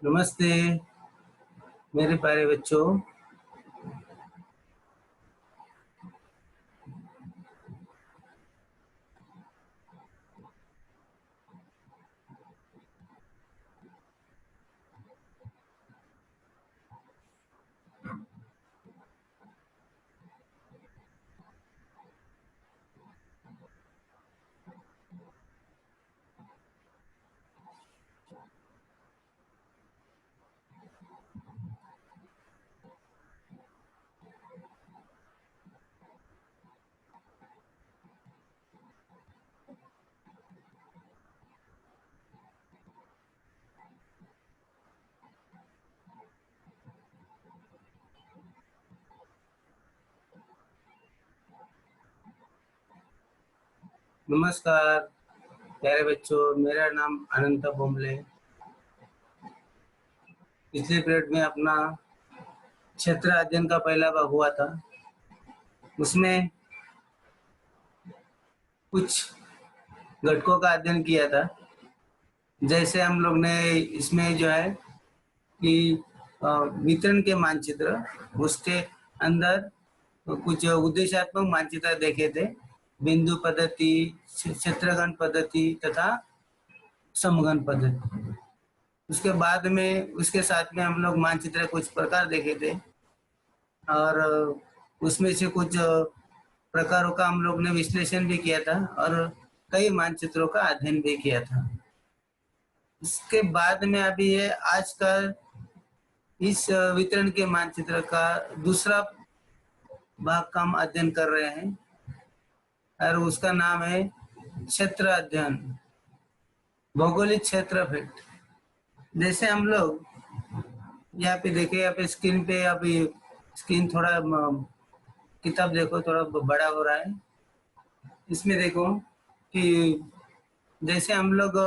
नमस्ते मेरे प्यारे बच्चों। नमस्कार प्यारे बच्चों, मेरा नाम अनंत बोमले। पिछले पीरियड में अपना क्षेत्र अध्ययन का पहला भाग हुआ था। उसमें कुछ घटकों का अध्ययन किया था। जैसे हम लोग ने इसमें जो है कि वितरण के मानचित्र, उसके अंदर कुछ उद्देश्यात्मक मानचित्र देखे थे, बिंदु पद्धति, क्षेत्रगण पद्धति तथा समगण पद्धति। उसके बाद में उसके साथ में हम लोग मानचित्र कुछ प्रकार देखे थे और उसमें से कुछ प्रकारों का हम लोग ने विश्लेषण भी किया था और कई मानचित्रों का अध्ययन भी किया था। इसके बाद में अभी ये आज का इस वितरण के मानचित्र का दूसरा भाग का हम अध्ययन कर रहे हैं और उसका नाम है क्षेत्र अध्ययन, भौगोलिक क्षेत्र भेद। जैसे हम लोग यहाँ पे देखे, यहाँ पे स्क्रीन पे, अभी स्क्रीन थोड़ा किताब देखो थोड़ा बड़ा हो रहा है। इसमें देखो कि जैसे हम लोग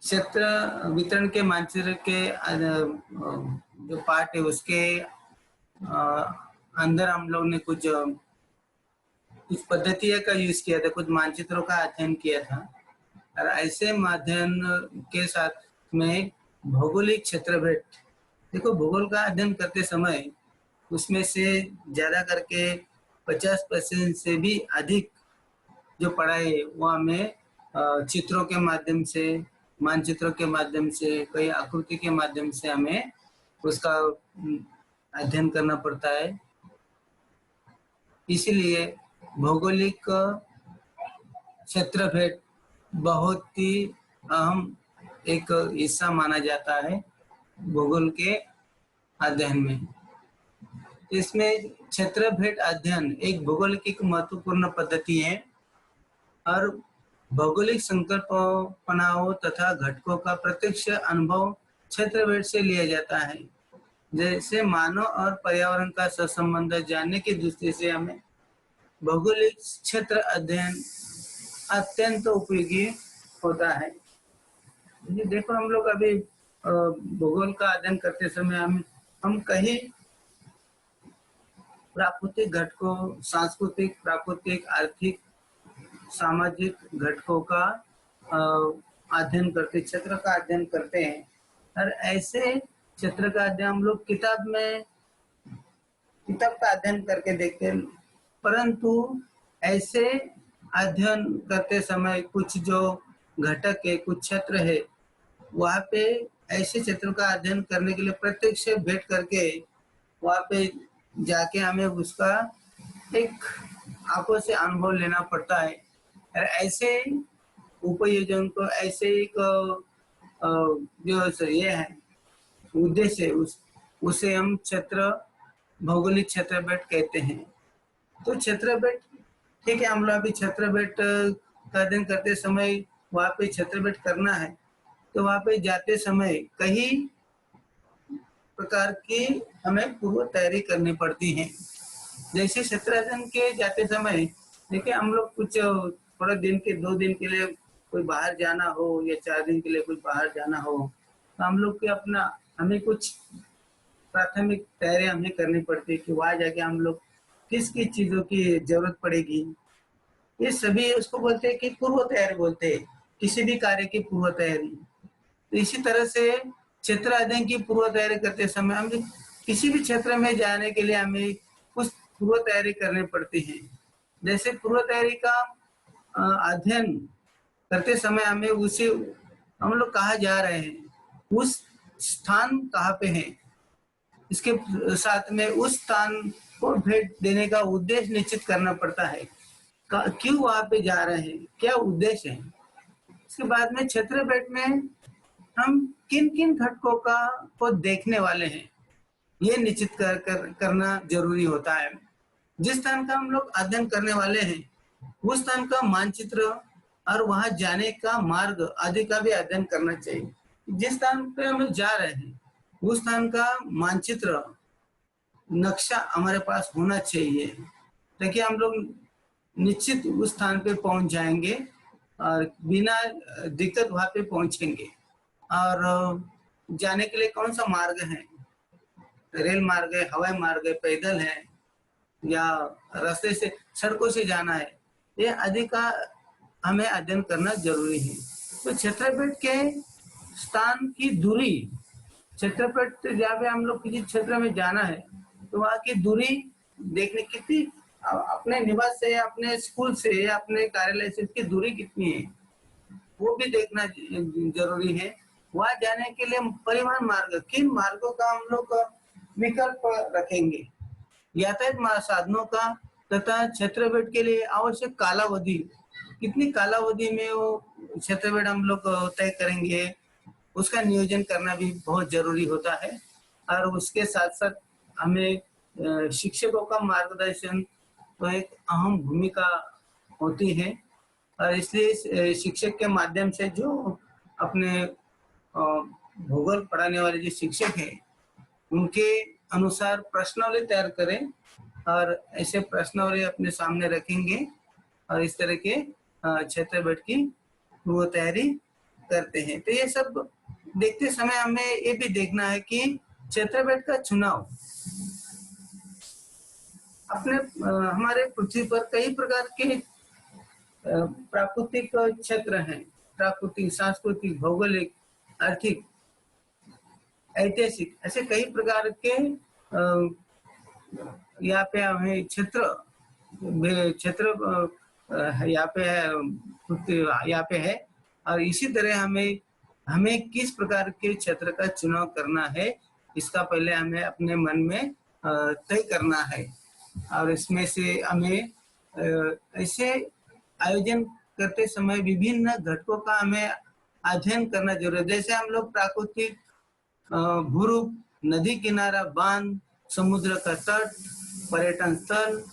क्षेत्र वितरण के मानचित्र के जो पार्ट है उसके अंदर हम लोग ने कुछ पद्धतियों का यूज किया था, कुछ मानचित्रों का अध्ययन किया था। और ऐसे अध्ययन के साथ में भौगोलिक क्षेत्र भेद, देखो भूगोल का अध्ययन करते समय उसमें से ज्यादा करके 50% से भी अधिक जो पढ़ाई है वो हमें चित्रों के माध्यम से, मानचित्रों के माध्यम से, कई आकृति के माध्यम से हमें उसका अध्ययन करना पड़ता है। इसीलिए भौगोलिक क्षेत्र भेद बहुत ही अहम एक हिस्सा माना जाता है भूगोल के अध्ययन में। इसमें क्षेत्र भेद अध्ययन एक भौगोलिक एक महत्वपूर्ण पद्धति है और भौगोलिक संकल्पनाओं तथा घटकों का प्रत्यक्ष अनुभव क्षेत्र भेद से लिया जाता है। जैसे मानव और पर्यावरण का सहसंबंध जानने की दृष्टि से हमें भौगोलिक क्षेत्र अध्ययन अत्यंत उपयोगी होता है। देखो हम लोग अभी भूगोल का अध्ययन करते समय हम कहीं प्राकृतिक घटकों, सांस्कृतिक, प्राकृतिक, आर्थिक, सामाजिक घटकों का अध्ययन करते, क्षेत्र का अध्ययन करते हैं। और ऐसे क्षेत्र का अध्ययन हम लोग किताब का अध्ययन करके देखते हैं, परंतु ऐसे अध्ययन करते समय कुछ जो घटक है, कुछ क्षेत्र है, वहाँ पे ऐसे क्षेत्रों का अध्ययन करने के लिए प्रत्यक्ष भेंट करके वहाँ पे जाके हमें उसका एक आंखों से अनुभव लेना पड़ता है। और ऐसे उपयोजन को ऐसे एक जो ये है उद्देश्य, उसे हम क्षेत्र, भौगोलिक क्षेत्र भेद कहते हैं। तो क्षेत्र भेद, ठीक है, हम लोग अभी क्षेत्र भेद का अध्ययन करते समय वहाँ पे क्षेत्र भेद करना है, तो वहाँ पे जाते समय कई प्रकार की हमें पूर्व तैयारी करनी पड़ती है। जैसे क्षेत्र अध्ययन के जाते समय देखिए, हम लोग कुछ थोड़ा दिन के 2 दिन के लिए कोई बाहर जाना हो या 4 दिन के लिए कोई बाहर जाना हो, तो हम लोग के अपना हमें कुछ प्राथमिक तैयारी हमें करनी पड़ती है कि वहाँ जाके हम लोग किस किस चीजों की जरूरत पड़ेगी। ये सभी उसको बोलते हैं कि पूर्व तैयारी बोलते हैं। किसी भी कार्य की पूर्व तैयारी। तो इसी तरह से क्षेत्र अध्ययन की पूर्व तैयारी करते समय हम किसी भी क्षेत्र में जाने के लिए हमें कुछ पूर्व तैयारी करनी पड़ती है। जैसे पूर्व तैयारी का अध्ययन करते समय हमें उसे हम लोग कहाँ जा रहे हैं, उस स्थान कहाँ पे है, इसके साथ में उस स्थान को भेंट देने का उद्देश्य निश्चित करना पड़ता है। क्यों वहां पे जा रहे हैं, क्या उद्देश्य है। इसके बाद में क्षेत्र भेंट में हम किन किन घटकों को देखने वाले हैं, ये निश्चित करना जरूरी होता है। जिस स्थान का हम लोग अध्ययन करने वाले हैं उस स्थान का मानचित्र और वहां जाने का मार्ग आदि का भी अध्ययन करना चाहिए। जिस स्थान पे हम लोग जा रहे हैं उस स्थान का मानचित्र, नक्शा हमारे पास होना चाहिए ताकि हम लोग निश्चित उस स्थान पे पहुंच जाएंगे और बिना दिक्कत वहां पे पहुंचेंगे। और जाने के लिए कौन सा मार्ग है, रेल मार्ग है, हवाई मार्ग है, पैदल है या रास्ते से सड़कों से जाना है, ये आदि का हमें अध्ययन करना जरूरी है। तो क्षेत्र भेंट के स्थान की दूरी, क्षेत्र भेंट जहाँ पे हम लोग किसी क्षेत्र में जाना है तो वहाँ की दूरी देखने कितनी, अपने निवास से या अपने स्कूल से या अपने कार्यालय से इसकी दूरी कितनी है वो भी देखना जरूरी है। वहां जाने के लिए परिवहन मार्ग, किन मार्गों का हम लोग विकल्प रखेंगे, यातायात साधनों का तथा क्षेत्र भेंट के लिए आवश्यक कालावधि, कितनी कालावधि में वो क्षेत्र भेंट हम लोग तय करेंगे, उसका नियोजन करना भी बहुत जरूरी होता है। और उसके साथ साथ हमें शिक्षकों का मार्गदर्शन तो एक अहम भूमिका होती है और इसलिए शिक्षक के माध्यम से जो अपने भूगोल पढ़ाने वाले जो शिक्षक हैं उनके अनुसार प्रश्नावली तैयार करें और ऐसे प्रश्नावली अपने सामने रखेंगे और इस तरह के क्षेत्र भेंट की वो तैयारी करते हैं। तो ये सब देखते समय हमें ये भी देखना है कि क्षेत्र भेंट का चुनाव, अपने हमारे पृथ्वी पर कई प्रकार के प्राकृतिक क्षेत्र हैं, प्राकृतिक, सांस्कृतिक, भौगोलिक, आर्थिक, ऐतिहासिक, ऐसे कई प्रकार के यहाँ पे हमें क्षेत्र यहाँ पे है, यहाँ पे है। और इसी तरह हमें किस प्रकार के क्षेत्र का चुनाव करना है इसका पहले हमें अपने मन में तय करना है और इसमें से हमें ऐसे आयोजन करते समय विभिन्न घटकों का हमें अध्ययन करना जरूरी है। जैसे हम लोग प्राकृतिक भूरूप, नदी किनारा, बांध, समुद्र का तट, पर्यटन स्थल,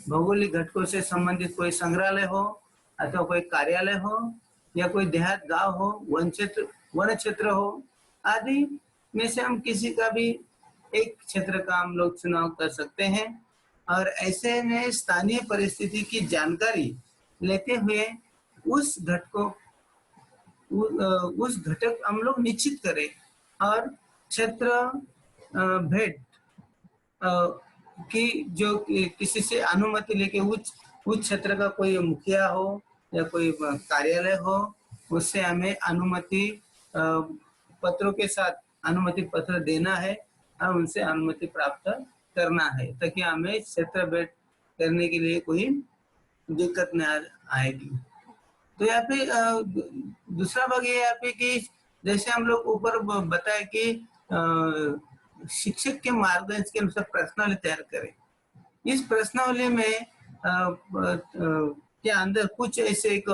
भौगोलिक घटकों से संबंधित कोई संग्रहालय हो अथवा कोई कार्यालय हो या कोई देहात गांव हो, वन क्षेत्र हो आदि में से हम किसी का भी एक क्षेत्र का हम लोग चुनाव कर सकते हैं और ऐसे में स्थानीय परिस्थिति की जानकारी लेते हुए उस घटक हम लोग निश्चित करें और क्षेत्र भेंट कि जो किसी से अनुमति लेके उस क्षेत्र का कोई मुखिया हो या कोई कार्यालय हो उससे हमें अनुमति पत्रों के साथ अनुमति पत्र देना है और उनसे अनुमति प्राप्त करना है ताकि हमें क्षेत्र भेंट करने के लिए कोई दिक्कत न आएगी। तो यहाँ पे दूसरा भाग ये यहाँ पे कि जैसे हम लोग ऊपर बताए कि शिक्षक के मार्गदर्शन के अनुसार प्रश्नावली तैयार करें। इस प्रश्नावली में के अंदर कुछ ऐसे एक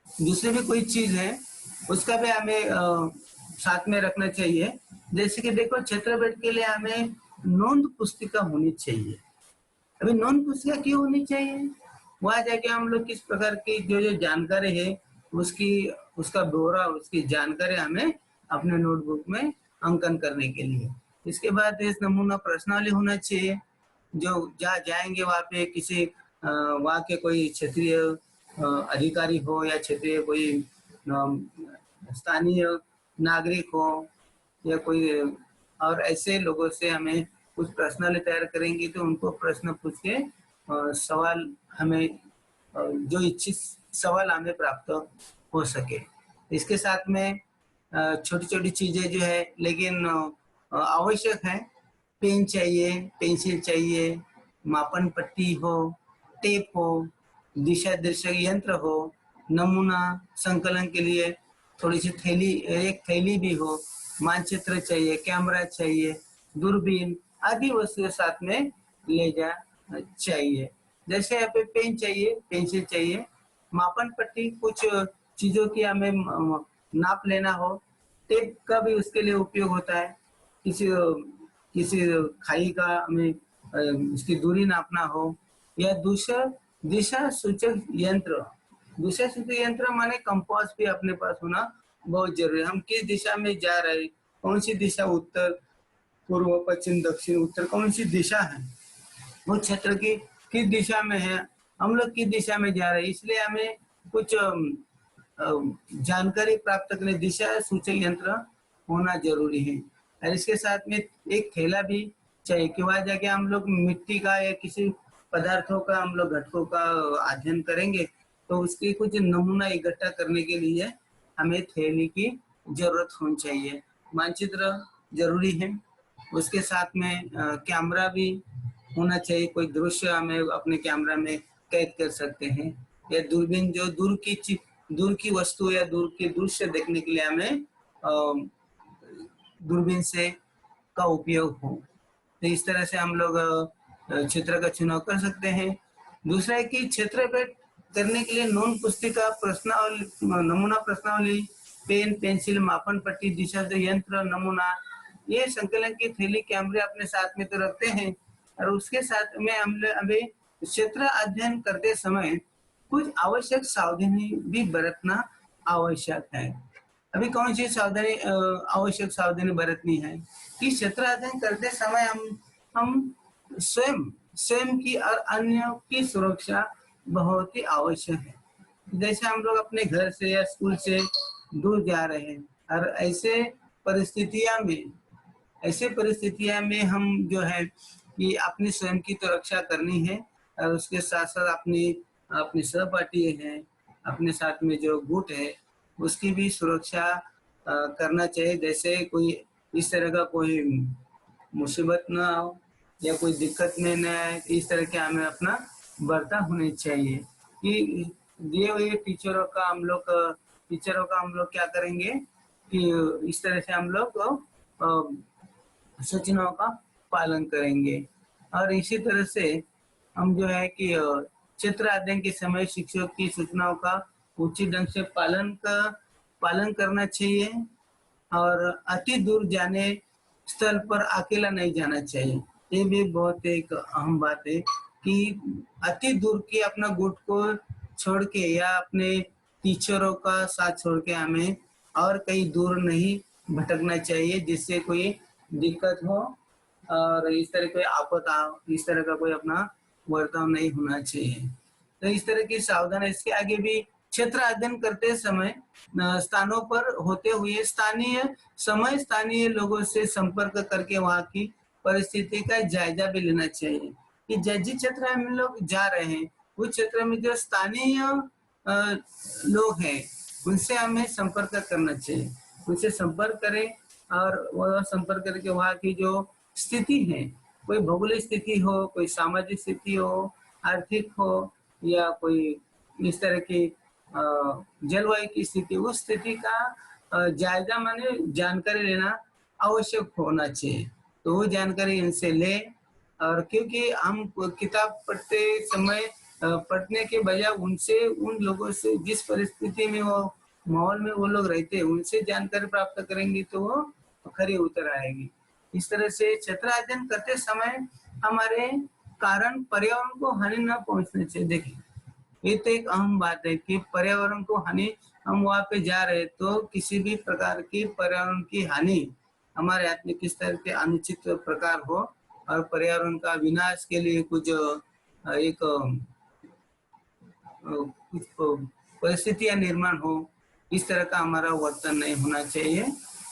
दूसरी भी कोई चीज है उसका भी हमें साथ में रखना चाहिए। जैसे कि देखो क्षेत्र भेंट के लिए हमें नोंद पुस्तिका होनी चाहिए। अभी नोंद पुस्तिका क्यों होनी चाहिए, वहां जाके हम लोग किस प्रकार की जो जानकारी है उसका ब्यौरा, उसकी जानकारी हमें अपने नोटबुक में अंकन करने के लिए। इसके बाद इस नमूना प्रश्नावली होना चाहिए, जो जहाँ जाएंगे वहाँ पे किसी वहाँ के कोई क्षेत्रीय अधिकारी हो या क्षेत्रीय कोई स्थानीय नागरिक हो या कोई और ऐसे लोगों से हमें कुछ प्रश्नावली तैयार करेंगे तो उनको प्रश्न पूछ के सवाल हमें जो इच्छित सवाल हमें प्राप्त हो सके। इसके साथ में छोटी छोटी चीजें जो है लेकिन आवश्यक है। पेन चाहिए, पेंसिल चाहिए, मापन पट्टी हो, टेप हो, दिशा दर्शक यंत्र हो, नमूना संकलन के लिए थोड़ी सी थैली, एक थैली भी हो, मानचित्र चाहिए, कैमरा चाहिए, दूरबीन आदि वस्तुएं साथ में ले जा चाहिए। जैसे यहाँ पे पेन चाहिए, पेंसिल चाहिए, मापन पट्टी कुछ चीजों की हमें नाप लेना हो, टेप का भी उसके लिए उपयोग होता है। किसी किसी खाई का हमें इसकी दूरी नापना हो, या दूसरा दिशा सूचक यंत्र। दिशा सूचक यंत्र माने कंपास भी अपने पास होना बहुत जरूरी है। हम किस दिशा में जा रहे हैं, कौन सी दिशा, उत्तर पूर्व पश्चिम दक्षिण उत्तर, कौन सी दिशा है, वो क्षेत्र की किस दिशा में है, हम लोग किस दिशा में जा रहे हैं, इसलिए हमें कुछ जानकारी प्राप्त करने दिशा सूचक यंत्र होना जरूरी है। और इसके साथ में एक थैला भी चाहिए कि वहां जाके हम लोग मिट्टी का या किसी पदार्थों का हम लोग घटकों का अध्ययन करेंगे, तो उसकी कुछ नमूना इकट्ठा करने के लिए हमें थैली की जरूरत होनी चाहिए। मानचित्र जरूरी है। उसके साथ में कैमरा भी होना चाहिए, कोई दृश्य हमें अपने कैमरा में कैद कर सकते हैं, या दूरबीन जो दूर की वस्तु या दूर के दृश्य देखने के लिए हमें दूरबीन से का उपयोग हो। तो इस तरह से हम लोग क्षेत्र का चुनाव कर सकते हैं। दूसरा है कि क्षेत्र पे करने के लिए नोन पुस्तिका, प्रश्नावली, नमूना प्रश्नावली, पेन, पेंसिल, मापन पट्टी, दिशा यंत्र, नमूना, ये संकलन की थैली, कैमरे अपने साथ में तो रखते हैं। और उसके साथ में हम अभी क्षेत्र अध्ययन करते समय कुछ आवश्यक सावधानी भी बरतना आवश्यक है। अभी कौन सी सावधानी आवश्यक सावधानी बरतनी है कि क्षेत्र अध्ययन करते समय हम स्वयं की और अन्य की सुरक्षा बहुत ही आवश्यक है। जैसे हम लोग अपने घर से या स्कूल से दूर जा रहे हैं, और ऐसे परिस्थितियां में हम जो है कि अपनी स्वयं की तो रक्षा करनी है, और उसके साथ साथ अपनी सहपाठी है, अपने साथ में जो गुट है उसकी भी सुरक्षा करना चाहिए। जैसे कोई इस तरह का कोई मुसीबत ना हो या कोई दिक्कत में न आए, इस तरह के हमें अपना बर्ताव होनी चाहिए। कि दिए हुए टीचरों का हम लोग क्या करेंगे कि इस तरह से हम लोग सूचनाओं का पालन करेंगे। और इसी तरह से हम जो है कि क्षेत्र अध्ययन के समय शिक्षक की सूचनाओं का उचित ढंग से पालन करना चाहिए, और अति दूर जाने स्थल पर अकेला नहीं जाना चाहिए। ये भी बहुत एक अहम बात है कि अति दूर की अपना गुट को छोड़ के या अपने टीचरों का साथ छोड़ के हमें और कहीं दूर नहीं भटकना चाहिए, जिससे कोई दिक्कत हो और इस तरह कोई आफत हो, इस तरह का कोई अपना वर्ताव नहीं होना चाहिए। तो इस तरह की सावधानी। इसके आगे भी क्षेत्र अध्ययन करते समय स्थानों पर होते हुए स्थानीय लोगों से संपर्क करके वहाँ की परिस्थिति का जायजा भी लेना चाहिए कि जिस क्षेत्र में हम लोग जा रहे हैं उस क्षेत्र में जो स्थानीय लोग हैं उनसे हमें संपर्क करना चाहिए। उनसे संपर्क करें और वह संपर्क करके वहाँ की जो स्थिति है, कोई भौगोलिक स्थिति हो, कोई सामाजिक स्थिति हो, आर्थिक हो, या कोई इस तरह की जलवायु की स्थिति, उस स्थिति का जायजा माने जानकारी लेना आवश्यक होना चाहिए। तो वो जानकारी इनसे ले, और क्योंकि हम किताब पढ़ते समय पढ़ने के बजाय उन लोगों से जिस परिस्थिति में वो माहौल में वो लोग रहते हैं उनसे जानकारी प्राप्त करेंगे तो वो खरी उतर आएगी। इस तरह से क्षेत्र अध्ययन करते समय हमारे कारण पर्यावरण को हानि न पहुंचनी चाहिए। देखिए ये तो एक अहम बात है कि पर्यावरण को हानि, हम वहाँ पे जा रहे तो किसी भी प्रकार की पर्यावरण की हानि हमारे हाथ में किस तरह के अनुचित प्रकार हो और पर्यावरण का विनाश के लिए कुछ परिस्थितियां निर्माण हो, इस तरह का हमारा वर्तन नहीं होना चाहिए।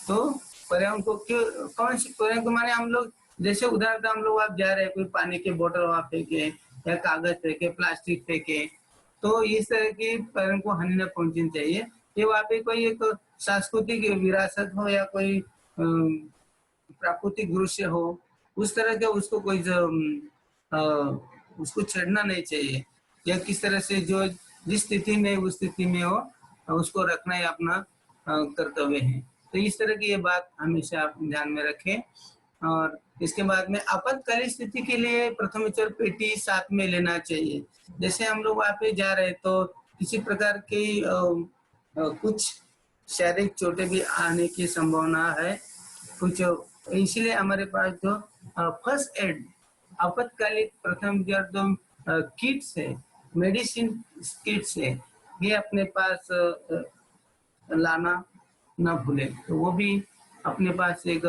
तो पर्यावरण को कौन सी पर्यावरण को माने हम लोग जैसे उदाहरण हम लोग आप जा रहे हैं, कोई पानी के बोतल वहां फेंके या कागज फेंके, प्लास्टिक फेंके, तो इस तरह की पर्यावरण को हानि न पहुंचनी चाहिए। ये वहाँ पे कोई एक सांस्कृतिक विरासत हो या कोई प्राकृतिक दृश्य हो, उस तरह का उसको कोई उसको छेड़ना नहीं चाहिए, या किस तरह से जो जिस स्थिति में उस स्थिति में हो उसको रखना ही अपना कर्तव्य है। तो इस तरह की ये बात हमेशा आप ध्यान में रखें। और इसके बाद में आपातकालीन स्थिति के लिए प्रथम उपचार पेटी साथ में लेना चाहिए। जैसे हम लोग वहाँ पे जा रहे हैं तो किसी प्रकार की कुछ शारीरिक चोटें भी आने की संभावना है कुछ, इसलिए हमारे पास जो फर्स्ट एड आपातकालीन प्रथम उपचार जो किट्स है, मेडिसिन किट्स है, ये अपने पास लाना ना भूले, तो वो भी अपने पास एक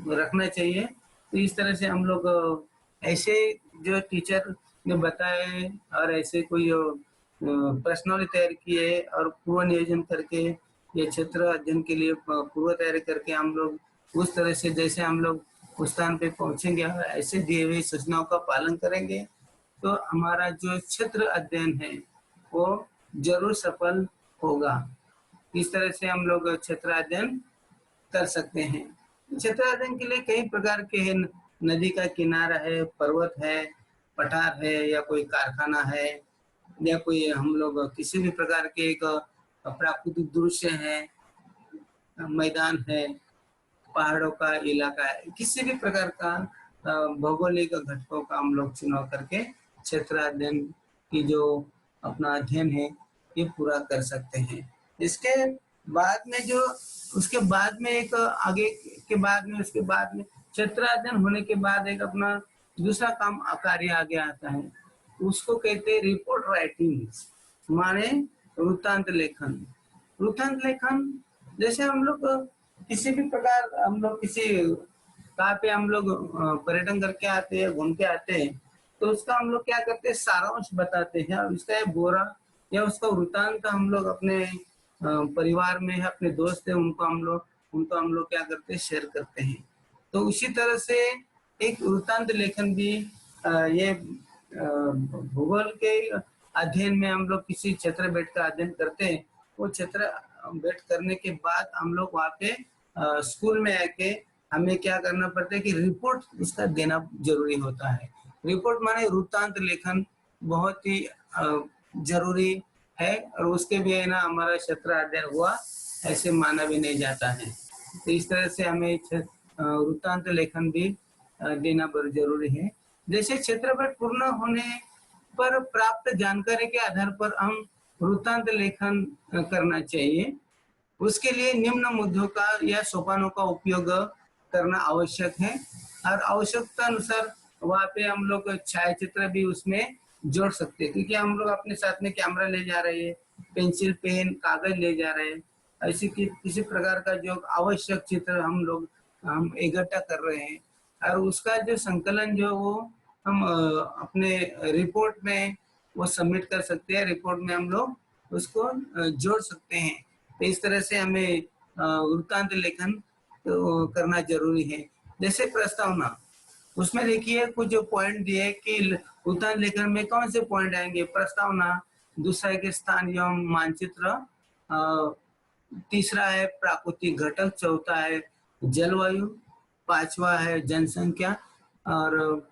रखना चाहिए। तो इस तरह से हम लोग ऐसे जो टीचर ने बताए और ऐसे कोई प्रश्नावली तैयार किए और पूर्व नियोजन करके ये क्षेत्र अध्ययन के लिए पूर्व तैयारी करके हम लोग उस तरह से जैसे हम लोग उस स्थान पे पहुंचेंगे और ऐसे दिए हुए सूचनाओं का पालन करेंगे तो हमारा जो क्षेत्र अध्ययन है वो जरूर सफल होगा। इस तरह से हम लोग क्षेत्र अध्ययन कर सकते हैं। क्षेत्र अध्ययन के लिए कई प्रकार के हैं, नदी का किनारा है, पर्वत है, पठार है, या कोई कारखाना है, या कोई हम लोग किसी भी प्रकार के एक प्राकृतिक दृश्य है, मैदान है, पहाड़ों का इलाका है, किसी भी प्रकार का भौगोलिक घटकों का हम लोग चुनाव करके क्षेत्र अध्ययन की जो अपना अध्ययन है ये पूरा कर सकते हैं। इसके बाद में जो उसके बाद में एक आगे के बाद में उसके बाद में क्षेत्र अध्ययन होने के बाद एक अपना दूसरा काम कार्य आगे आता है, उसको कहते हैं रिपोर्ट राइटिंग, माने वृत्तांत लेखन। वृत्तांत लेखन जैसे हम लोग किसी भी प्रकार हम लोग किसी कहाँ पे हम लोग पर्यटन करके आते हैं, घूम के आते हैं, तो उसका हम लोग क्या करते हैं, सारांश बताते हैं और उसका बोरा या उसका वृत्तांत हम लोग अपने परिवार में है, अपने दोस्त है, उनको हम लोग क्या करते हैं, शेयर करते हैं। तो उसी तरह से एक वृत्तांत लेखन भी ये भूगोल के अध्ययन में हम लोग किसी क्षेत्र बैठ कर अध्ययन करते हैं, वो क्षेत्र बैठ करने के बाद हम लोग वहाँ पे स्कूल में आके हमें क्या करना पड़ता है कि रिपोर्ट उसका देना जरूरी होता है। रिपोर्ट माने वृत्तांत लेखन बहुत ही जरूरी है और उसके भी है ना हमारा क्षेत्र अध्ययन हुआ ऐसे माना भी नहीं जाता है। तो इस तरह से हमें वृत्तांत लेखन भी देना बहुत जरूरी है। जैसे क्षेत्रफल पूर्ण होने पर प्राप्त जानकारी के आधार पर हम वृत्तांत लेखन करना चाहिए। उसके लिए निम्न मुद्दों का या सोपानों का उपयोग करना आवश्यक है और आवश्यकता अनुसार वहाँ पे हम लोग छायाचित्र भी उसमें जोड़ सकते हैं, क्योंकि हम लोग अपने साथ में कैमरा ले जा रहे हैं, पेंसिल पेन कागज ले जा रहे हैं, ऐसी किसी प्रकार का जो आवश्यक चित्र हम इकट्ठा कर रहे हैं और उसका जो संकलन जो वो हम अपने रिपोर्ट में वो सबमिट कर सकते हैं। रिपोर्ट में हम लोग उसको जोड़ सकते हैं। तो इस तरह से हमें वृत्तांत लेखन करना जरूरी है। जैसे प्रस्तावना, उसमें देखिए कुछ जो पॉइंट दिए कि वृत्तांत लेखन में कौन से पॉइंट आएंगे, प्रस्तावना, दूसरा है स्थान एवं मानचित्र, तीसरा है प्राकृतिक घटक, चौथा है जलवायु, पांचवा है जनसंख्या और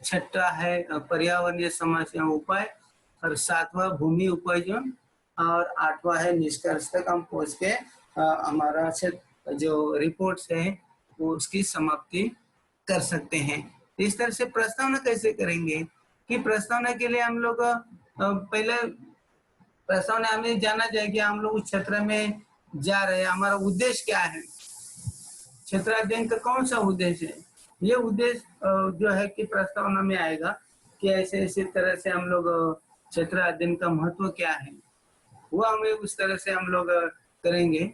छठा है पर्यावरणीय समस्या उपाय और सातवां भूमि उपयोजन और आठवां है निष्कर्ष तक हम पहुंच के हमारा जो रिपोर्ट्स है वो उसकी समाप्ति कर सकते हैं। इस तरह से प्रस्तावना कैसे करेंगे कि प्रस्तावना के लिए हम लोग पहले प्रस्तावना हमें जाना चाहिए कि हम लोग उस क्षेत्र में जा रहे हैं, हमारा उद्देश्य क्या है, क्षेत्र अध्ययन का कौन सा उद्देश्य है। ये उद्देश्य जो है कि प्रस्तावना में आएगा कि ऐसे ऐसे तरह से हम लोग क्षेत्र अध्ययन का महत्व क्या है, वो हमें उस तरह से हम लोग करेंगे।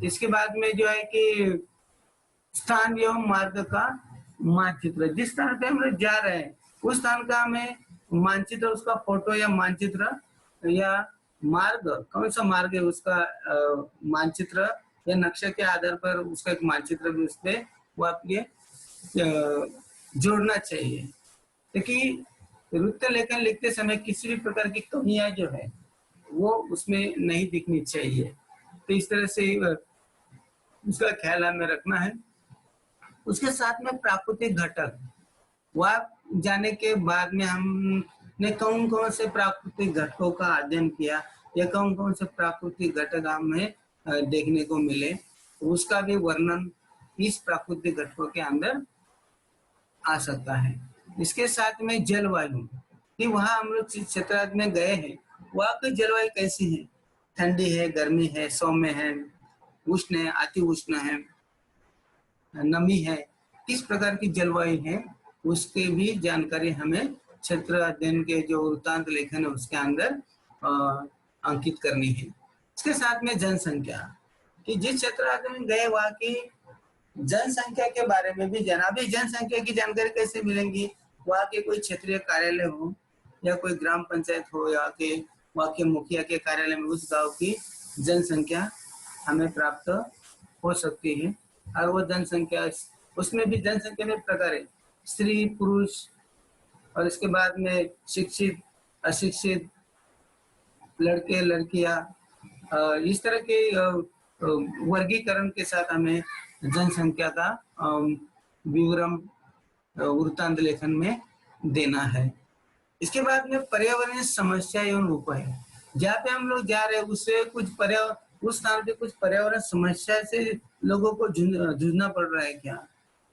इसके बाद में जो है कि स्थान एवं मार्ग का मानचित्र, जिस स्थान पे हम लोग जा रहे हैं उस स्थान का हमें मानचित्र, उसका फोटो या मानचित्र या मार्ग, कौन सा मार्ग है उसका मानचित्र या नक्शे के आधार पर उसका एक मानचित्र भी उसपे वो आपके जोड़ना चाहिए। क्योंकि वृत्त लेखन लिखते समय किसी भी प्रकार की कमियां जो है वो उसमें नहीं दिखनी चाहिए। तो इस तरह से उसका ख्याल हमें रखना है। उसके साथ में प्राकृतिक घटक, वह जाने के बाद में हमने कौन कौन से प्राकृतिक घटकों का अध्ययन किया या कौन कौन से प्राकृतिक घटक हमें देखने को मिले, उसका भी वर्णन इस प्राकृतिक घटकों के अंदर आ सकता है। इसके साथ में जलवायु, कि वहाँ हम लोग जिस क्षेत्र में गए हैं वहाँ की जलवायु कैसी है, ठंडी है, गर्मी है, सौम्य है, उष्ण है, अति उष्ण है, नमी है, किस प्रकार की जलवायु है, उसकी भी जानकारी हमें क्षेत्र अध्ययन के जो वृत्तांत लेखन है उसके अंदर अंकित करनी है। इसके साथ में जनसंख्या, कि जिस क्षेत्र अध्ययन में गए वहाँ की जनसंख्या के बारे में भी जाना। अभी जनसंख्या की जानकारी कैसे मिलेंगी, वहाँ के कोई क्षेत्रीय कार्यालय हो या कोई ग्राम पंचायत हो या के वहाँ के मुखिया के कार्यालय में उस गांव की जनसंख्या हमें प्राप्त हो सकती है। और वो जनसंख्या, उसमें भी जनसंख्या में प्रकार है, स्त्री पुरुष, और इसके बाद में शिक्षित अशिक्षित, लड़के लड़कियां, इस तरह के वर्गीकरण के साथ हमें जनसंख्या का विवरण वृत्तांत लेखन में देना है। इसके बाद में पर्यावरणीय समस्या एवं उपाय, जहाँ पे हम लोग जा रहे हैं उससे कुछ उस स्थान पे कुछ पर्यावरण समस्या से लोगों को जूझना पड़ रहा है क्या,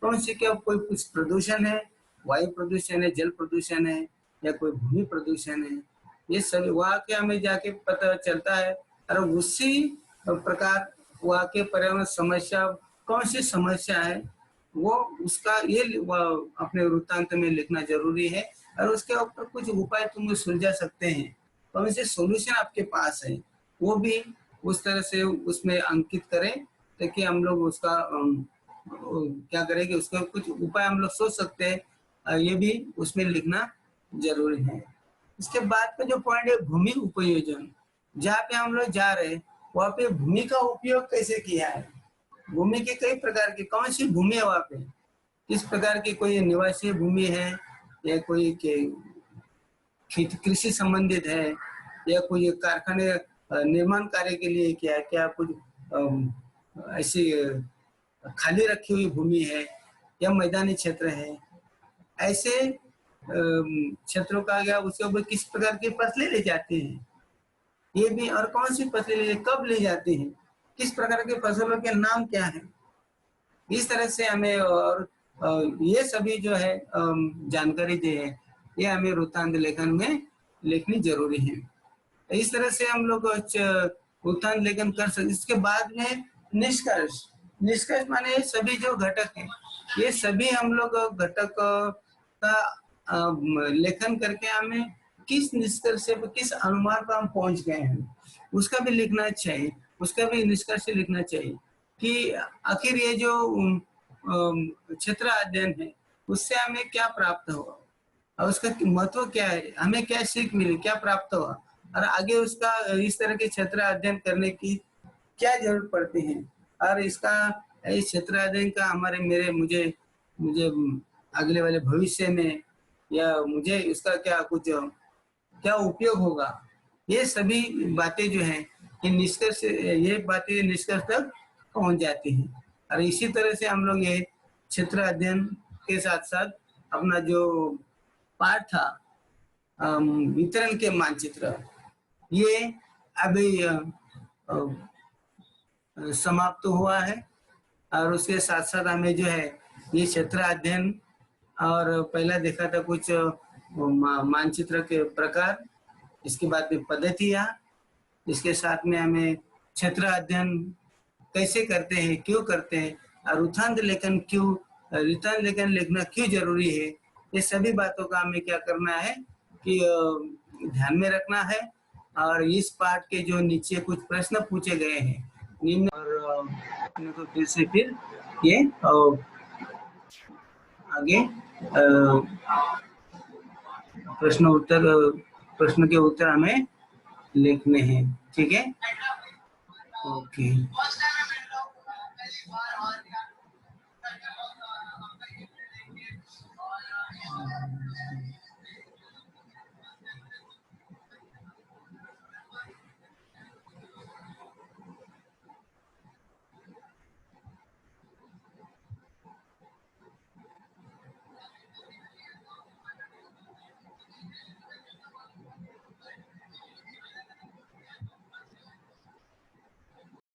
कौन सी, क्या कोई कुछ प्रदूषण है, वायु प्रदूषण है, जल प्रदूषण है, या कोई भूमि प्रदूषण है, ये सभी वहाँ के हमें जाके पता चलता है। और उसी प्रकार वहाँ के पर्यावरण समस्या, कौन सी समस्या है वो उसका ये अपने वृत्तांत में लिखना जरूरी है। और उसके ऊपर कुछ उपाय तुम सुलझा सकते हैं, कौन से सॉल्यूशन आपके पास है वो भी उस तरह से उसमें अंकित करें, ताकि हम लोग उसका क्या करें कि उसका कुछ उपाय हम लोग सोच सकते हैं, ये भी उसमें लिखना जरूरी है। इसके बाद का जो पॉइंट है भूमि उपयोजन, जहाँ पे हम लोग जा रहे हैं वहाँ पे भूमि का उपयोग कैसे किया है, भूमि के कई प्रकार की, कौन सी भूमि है वहाँ पे, किस प्रकार की, कोई निवासी भूमि है या कोई कृषि संबंधित है या कोई कारखाने निर्माण कार्य के लिए क्या, क्या कुछ ऐसी खाली रखी हुई भूमि है या मैदानी क्षेत्र है, ऐसे क्षेत्रों का या उसके ऊपर किस प्रकार की फसलें ले जाती हैं ये भी, और कौन सी फसलें कब ले जाती हैं, किस प्रकार के फसलों के नाम क्या है, इस तरह से हमें, और ये सभी जो है जानकारी जो है ये हमें वृत्तांत लेखन में लिखनी जरूरी है। इस तरह से हम लोग वृत्तांत लेखन कर सकते। इसके बाद में निष्कर्ष, निष्कर्ष माने सभी जो घटक हैं ये सभी हम लोग घटक का लेखन करके हमें किस निष्कर्ष से, किस अनुमान पर हम पहुंच गए हैं उसका भी लिखना चाहिए, उसका भी निष्कर्ष लिखना चाहिए कि आखिर ये जो क्षेत्र अध्ययन है उससे हमें क्या प्राप्त हुआ और उसका महत्व क्या है, हमें क्या सीख मिली, क्या प्राप्त हुआ, और आगे उसका इस तरह के क्षेत्र अध्ययन करने की क्या जरूरत पड़ती है, और इसका इस क्षेत्र अध्ययन का हमारे मुझे अगले वाले भविष्य में या मुझे इसका क्या कुछ क्या उपयोग होगा, ये सभी बातें जो हैं ये निष्कर्ष, ये बातें निष्कर्ष तक पहुंच जाती हैं। और इसी तरह से हम लोग ये क्षेत्र अध्ययन के साथ साथ अपना जो पाठ था वितरण के मानचित्र, ये अभी समाप्त हुआ है। और उसके साथ साथ हमें जो है ये क्षेत्र अध्ययन, और पहला देखा था कुछ मानचित्र के प्रकार, इसके बाद में पद्धतियाँ, इसके साथ में हमें क्षेत्र अध्ययन कैसे करते हैं, क्यों करते हैं, और वृत्तांत लेखन क्यों, वृत्तांत लेखन लिखना क्यों जरूरी है, ये सभी बातों का हमें क्या करना है कि ध्यान में रखना है। और इस पाठ के जो नीचे कुछ प्रश्न पूछे गए हैं निम्न, और को फिर से फिर ये आगे प्रश्न के उत्तर हमें लिखने हैं, ठीक है। ओके।